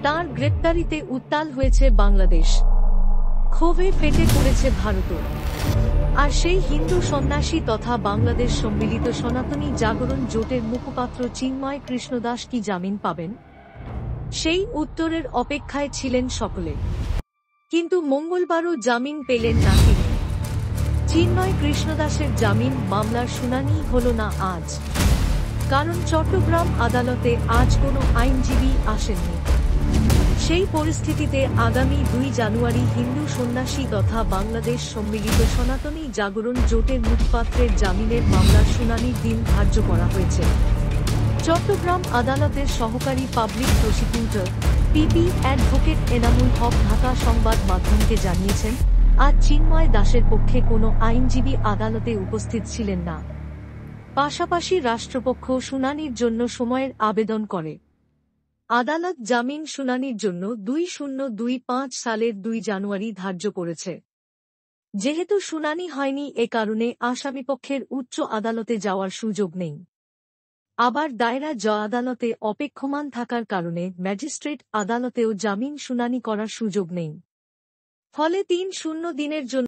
তাঁর গ্রেপ্তারিতে উত্তাল হয়েছে বাংলাদেশ, ক্ষোভে ফেটে পড়েছে ভারতও। আর সেই হিন্দু সন্ন্যাসী তথা বাংলাদেশ সম্মিলিত সনাতনী জাগরণ জোটের মুখপাত্র চিন্ময় কৃষ্ণদাস কি জামিন পাবেন? সেই উত্তরের অপেক্ষায় ছিলেন সকলে, কিন্তু মঙ্গলবারও জামিন পেলেন না তিনি। চিন্ময় কৃষ্ণদাসের জামিন মামলার শুনানি হল না আজ, কারণ চট্টগ্রাম আদালতে আজ কোনো আইনজীবী আসেননি। সেই পরিস্থিতিতে আগামী 2 জানুয়ারি হিন্দু সন্ন্যাসী তথা বাংলাদেশ সম্মিলিত সনাতনী জাগরণ জোটের মুখপাত্রের জামিনের মামলার শুনানির দিন ধার্য করা হয়েছে। চট্টগ্রাম আদালতের সহকারী public prosecutor PP advocate Enamul Haque Dhaka সংবাদ মাধ্যমকে জানিয়েছেন, আজ চিন্ময় দাসের পক্ষে কোনো আইনজীবী আদালতে উপস্থিত ছিলেন না। পাশাপাশি রাষ্ট্রপক্ষ শুনানির জন্য সময়ের আবেদন করে। আদালত জামিন শুনানির জন্য 2025 সালের 2 জানুয়ারি ধার্য করেছে। যেহেতু শুনানি হয়নি, এ কারণে আসামিপক্ষের উচ্চ আদালতে যাওয়ার সুযোগ নেই। আবার দায়রা জজ আদালতে অপেক্ষমান থাকার কারণে ম্যাজিস্ট্রেট আদালতেও জামিন শুনানি করার সুযোগ নেই। ফলে 3 শূন্য দিনের জন্য